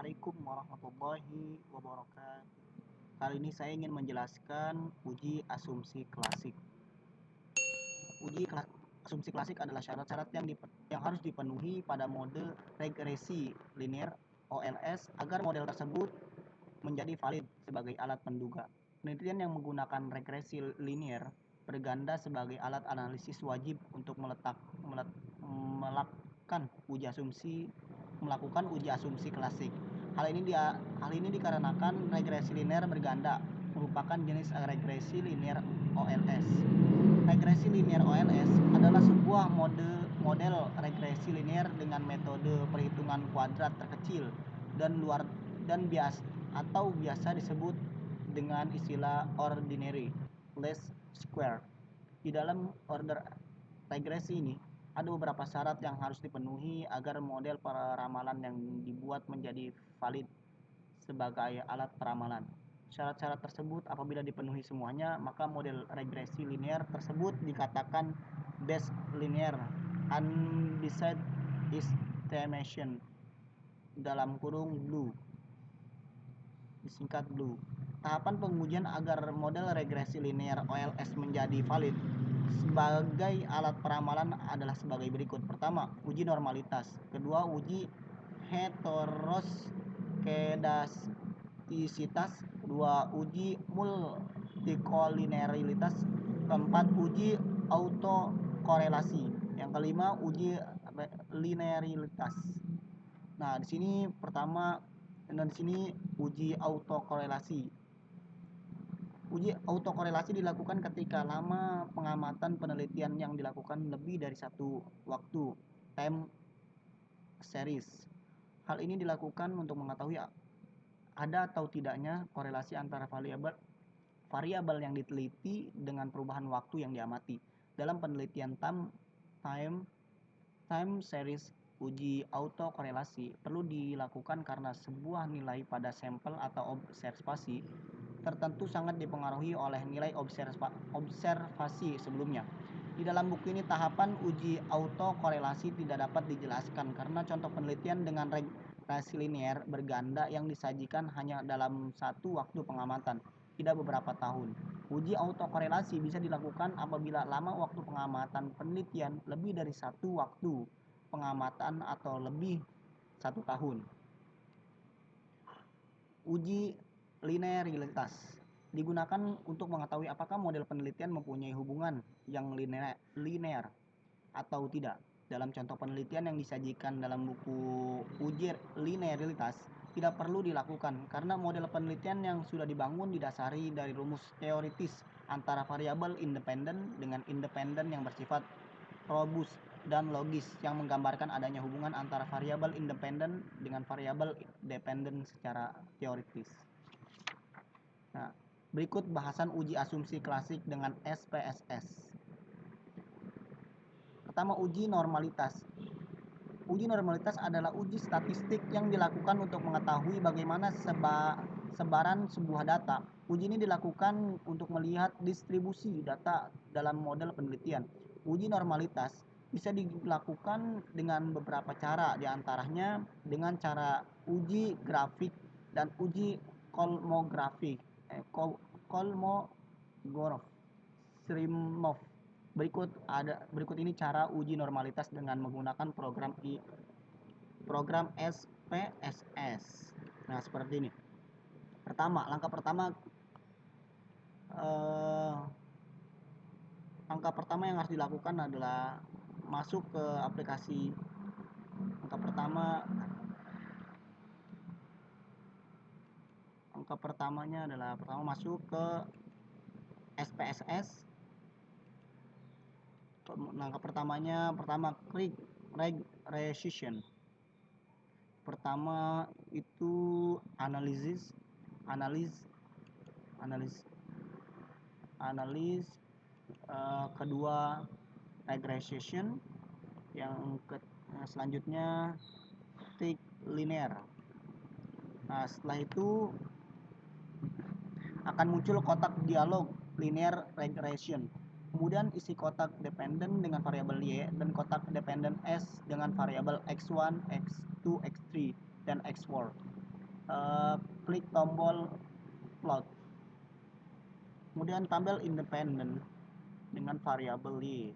Assalamualaikum warahmatullahi wabarakatuh. Kali ini saya ingin menjelaskan uji asumsi klasik. Asumsi klasik adalah syarat-syarat yang harus dipenuhi pada mode regresi linear OLS agar model tersebut menjadi valid sebagai alat penduga. Penelitian yang menggunakan regresi linear berganda sebagai alat analisis wajib untuk melakukan uji asumsi klasik. Hal ini dikarenakan regresi linear berganda merupakan jenis regresi linear OLS. Regresi linear OLS adalah sebuah model regresi linear dengan metode perhitungan kuadrat terkecil dan biasa disebut dengan istilah ordinary least square. Di dalam order regresi ini ada beberapa syarat yang harus dipenuhi agar model peramalan yang dibuat menjadi valid sebagai alat peramalan. Syarat-syarat tersebut apabila dipenuhi semuanya, maka model regresi linear tersebut dikatakan best linear unbiased estimation (BLEU), disingkat BLEU. Tahapan pengujian agar model regresi linear OLS menjadi valid sebagai alat peramalan adalah sebagai berikut. Pertama, uji normalitas. Kedua, uji heteroskedastisitas. Dua, uji multikolinearitas. Keempat, uji autokorelasi. Yang kelima, uji linearitas. Nah, di sini uji autokorelasi. Uji autokorelasi dilakukan ketika lama pengamatan penelitian yang dilakukan lebih dari satu waktu time series. Hal ini dilakukan untuk mengetahui ada atau tidaknya korelasi antara variabel yang diteliti dengan perubahan waktu yang diamati. Dalam penelitian time series, uji autokorelasi perlu dilakukan karena sebuah nilai pada sampel atau observasi tertentu sangat dipengaruhi oleh nilai observasi sebelumnya. Di dalam buku ini tahapan uji autokorelasi tidak dapat dijelaskan karena contoh penelitian dengan regresi linear berganda yang disajikan hanya dalam satu waktu pengamatan, tidak beberapa tahun. Uji autokorelasi bisa dilakukan apabila lama waktu pengamatan penelitian lebih dari satu waktu pengamatan atau lebih satu tahun. Uji linearitas digunakan untuk mengetahui apakah model penelitian mempunyai hubungan yang linear atau tidak. Dalam contoh penelitian yang disajikan dalam buku uji linearitas tidak perlu dilakukan karena model penelitian yang sudah dibangun didasari dari rumus teoritis antara variabel independen dengan independen yang bersifat robust dan logis yang menggambarkan adanya hubungan antara variabel independen dengan variabel dependen secara teoritis. Nah, berikut bahasan uji asumsi klasik dengan SPSS. Pertama, uji normalitas. Uji normalitas adalah uji statistik yang dilakukan untuk mengetahui bagaimana sebaran sebuah data. Uji ini dilakukan untuk melihat distribusi data dalam model penelitian. Uji normalitas bisa dilakukan dengan beberapa cara, diantaranya dengan cara uji grafik dan uji kolmografik. Kolmogorov. Berikut ini cara uji normalitas dengan menggunakan program SPSS. Nah, seperti ini. Langkah pertama yang harus dilakukan adalah masuk ke aplikasi. Langkah pertamanya adalah masuk ke SPSS. Langkah pertama klik regression. Pertama itu analis. Kedua regression. Selanjutnya klik linear. Nah, setelah itu akan muncul kotak dialog linear regression. Kemudian isi kotak dependen dengan variabel Y dan kotak dependen S dengan variabel X1, X2, X3, dan X4. klik tombol plot, kemudian tabel independen dengan variabel y.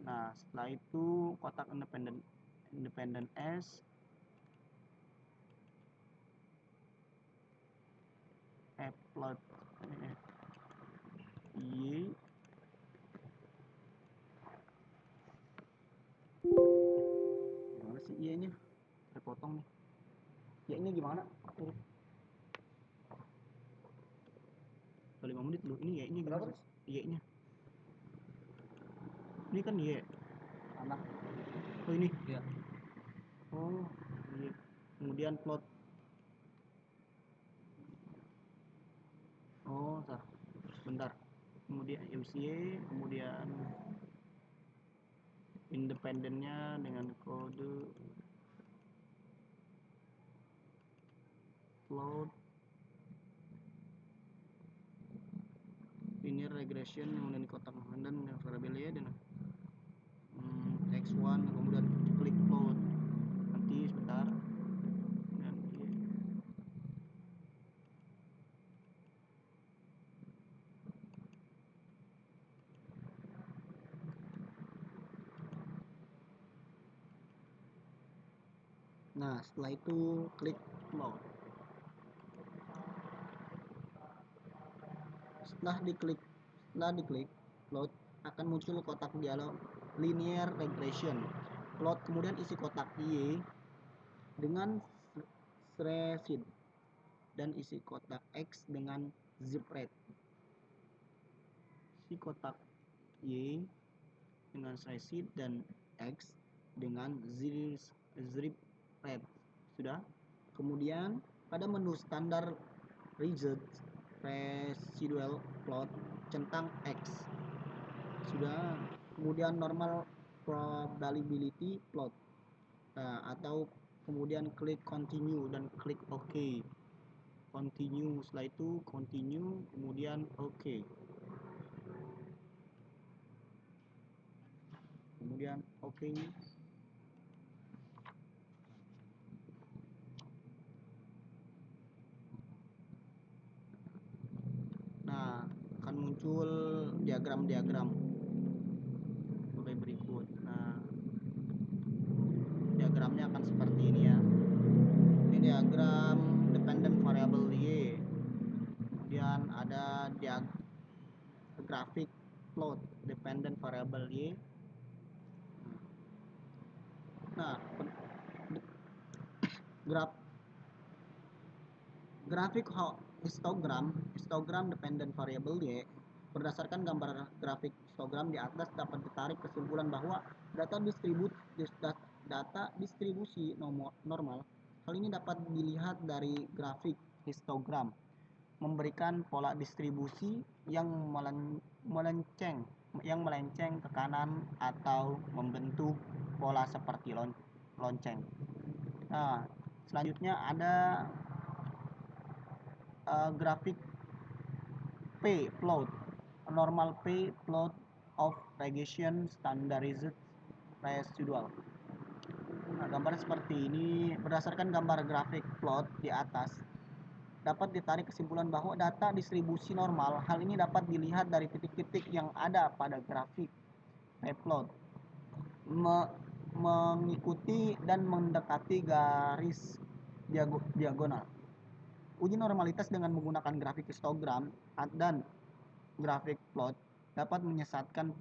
Nah, setelah itu kotak independen S, plot y, gimana sih y nya terpotong nih, y nya gimana? 5 menit loh, ini y nya gimana? Y nya ini kan y anak, oh ini ya, oh y, kemudian plot, oh bentar, kemudian y, kemudian independennya dengan kode plot linear regression, kemudian kotak dan variabel y dan x1, kemudian klik plot, nanti sebentar, dan nah setelah itu klik plot. Setelah diklik plot, akan muncul kotak dialog linear regression plot, kemudian isi kotak Y dengan spreadsheet dan isi kotak X dengan zip rate. Isi kotak Y dengan spreadsheet dan X dengan zip rate. Sudah. Kemudian pada menu standar result residual plot centang X. Sudah. Kemudian normal probability plot. Nah, atau kemudian klik continue dan klik OK. Continue, setelah itu continue, kemudian OK. Kemudian OK. Nah, akan muncul diagram-diagram sebagai berikut. Nah, diagramnya akan seperti ini ya. Ini diagram dependent variable y. Kemudian ada grafik plot dependent variable y. Nah, grafik histogram dependent variable y. Berdasarkan gambar grafik histogram di atas dapat ditarik kesimpulan bahwa data distribusi normal. Hal ini dapat dilihat dari grafik histogram memberikan pola distribusi yang melenceng ke kanan atau membentuk pola seperti lonceng. Nah, selanjutnya ada grafik P plot, normal P plot of regression standardized residual. Nah, gambar seperti ini. Berdasarkan gambar grafik plot di atas dapat ditarik kesimpulan bahwa data distribusi normal. Hal ini dapat dilihat dari titik-titik yang ada pada grafik P plot mengikuti dan mendekati garis diagonal. Uji normalitas dengan menggunakan grafik histogram dan grafik plot dapat menyesatkan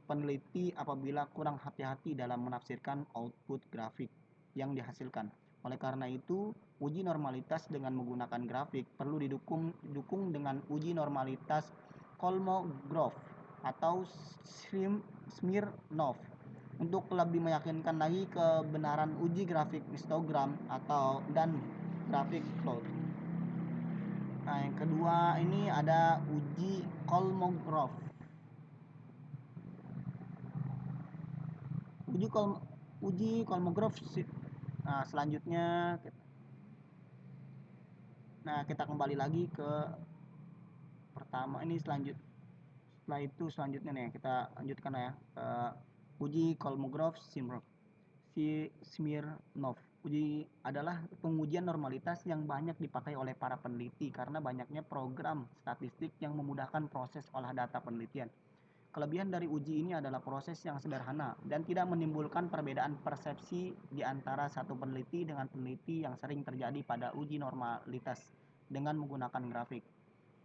peneliti apabila kurang hati-hati dalam menafsirkan output grafik yang dihasilkan. Oleh karena itu, uji normalitas dengan menggunakan grafik perlu didukung dengan uji normalitas Kolmogorov atau Smirnov. Untuk lebih meyakinkan lagi kebenaran uji grafik histogram dan grafik plot. Nah, yang kedua ini ada uji Kolmogorov. Uji Kolmogorov. Nah, selanjutnya kita kembali lagi ke pertama ini. Setelah itu selanjutnya nih kita lanjutkan ya, uji Kolmogorov Smirnov. Uji adalah pengujian normalitas yang banyak dipakai oleh para peneliti karena banyaknya program statistik yang memudahkan proses olah data penelitian. Kelebihan dari uji ini adalah proses yang sederhana dan tidak menimbulkan perbedaan persepsi di antara satu peneliti dengan peneliti yang sering terjadi pada uji normalitas dengan menggunakan grafik.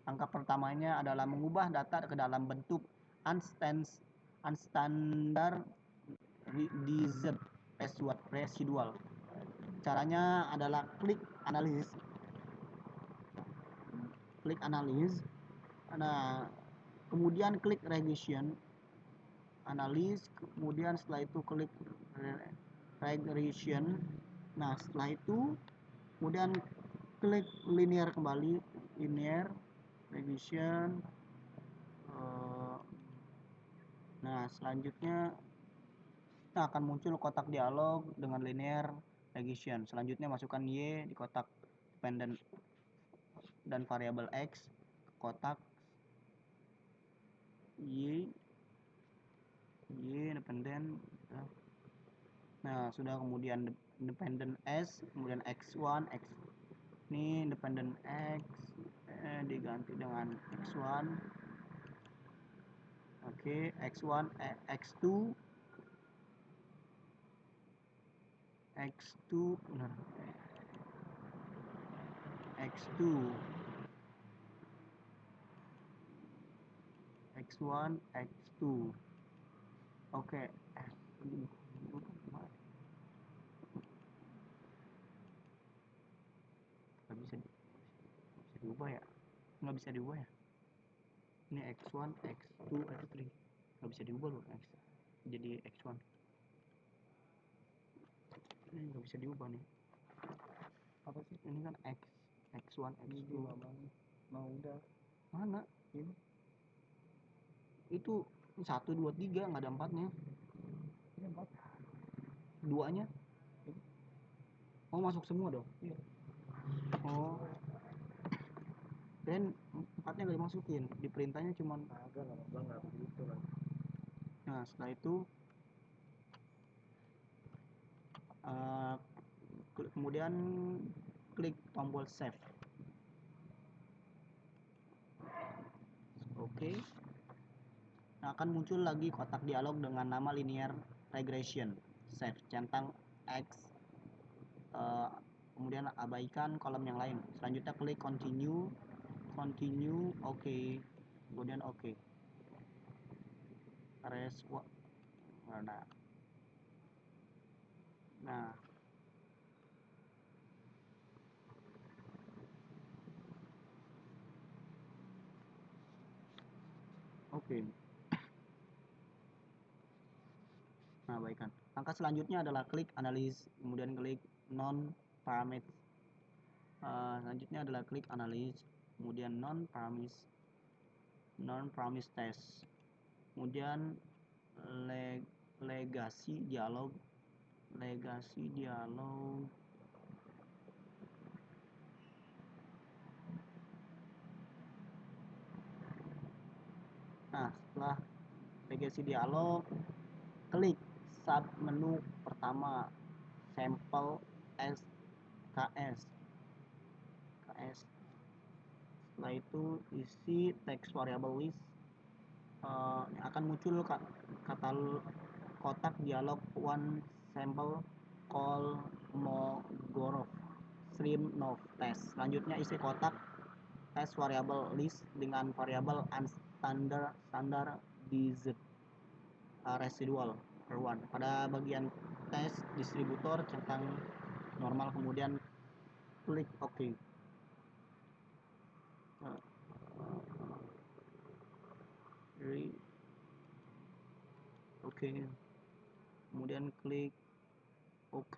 Angka pertamanya adalah mengubah data ke dalam bentuk unstandardized residual. Caranya adalah klik analysis. Nah, kemudian klik regression analysis, kemudian setelah itu klik regression. Nah, setelah itu kemudian klik linear kembali, linear regression. Nah, selanjutnya akan muncul kotak dialog dengan linear regression. Selanjutnya masukkan Y di kotak dependent dan variabel X, kotak Y dependent. Nah, sudah, kemudian dependent S, kemudian X1, X ini dependent X diganti dengan X1. Oke, X1, X2, benar. X2, X1, X2. Oke. Nggak bisa diubah ya? Nggak bisa diubah ya? Ini X1, X2, X3. Nggak bisa diubah loh, X. Jadi X1. Ini nggak bisa diubah nih. Apa sih? Ini kan X. X1, X2. Mau udah. Mana? Ini. Itu 1, 2, 3, nggak ada 4-nya. Ini 4. 2-nya? Oh, masuk semua dong? Iya. Oh. Dan 4-nya nggak dimasukin. Di perintahnya cuma agak nggak begitu kan. Nah, setelah itu kemudian klik tombol save. Oke. Nah, akan muncul lagi kotak dialog dengan nama linear regression. Save centang X. Kemudian abaikan kolom yang lain. Selanjutnya klik continue, oke. Kemudian oke. Nah, oke. Nah, abaikan. Langkah selanjutnya adalah klik analysis, kemudian klik non parameter. Selanjutnya adalah klik analysis, kemudian non promise test, kemudian legasi dialog. Nah, setelah legasi dialog, klik sub menu pertama sampel SKS. Setelah itu isi text variable list. Akan muncul kata kotak dialog one sample call Mogorov stream no test. Selanjutnya isi kotak test variable list dengan variabel unstandardized residual per one. Pada bagian test distributor centang normal, kemudian klik OK. Oke. Kemudian klik OK.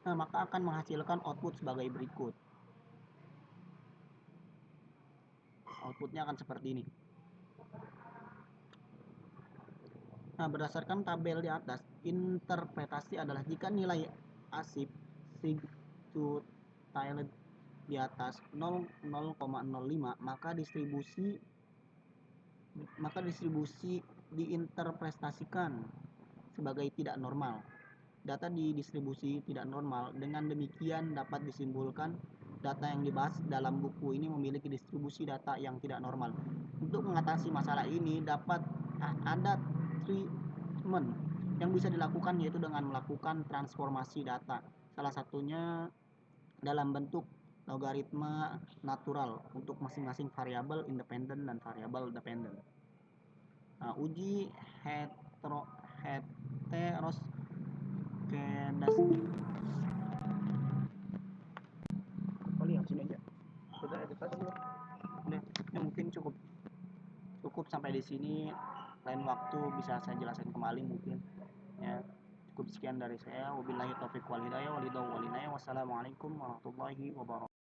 Nah, maka akan menghasilkan output sebagai berikut. Outputnya akan seperti ini. Nah, berdasarkan tabel di atas, interpretasi adalah jika nilai ASIP sig to tilde di atas 0,05, maka distribusi diinterpretasikan sebagai tidak normal. Data didistribusi tidak normal. Dengan demikian dapat disimpulkan data yang dibahas dalam buku ini memiliki distribusi data yang tidak normal. Untuk mengatasi masalah ini dapat ada treatment yang bisa dilakukan, yaitu dengan melakukan transformasi data. Salah satunya dalam bentuk logaritma natural untuk masing-masing variabel independen dan variabel dependen. Nah, uji heteroskedastik. Kali yang sini aja. Sudah edit aja belum? Udah, ya mungkin cukup sampai di sini. Lain waktu bisa saya jelaskan kembali mungkin. Ya, cukup sekian dari saya. Wabillahi taufiq wal hidayah. Wassalamualaikum warahmatullahi wabarakatuh.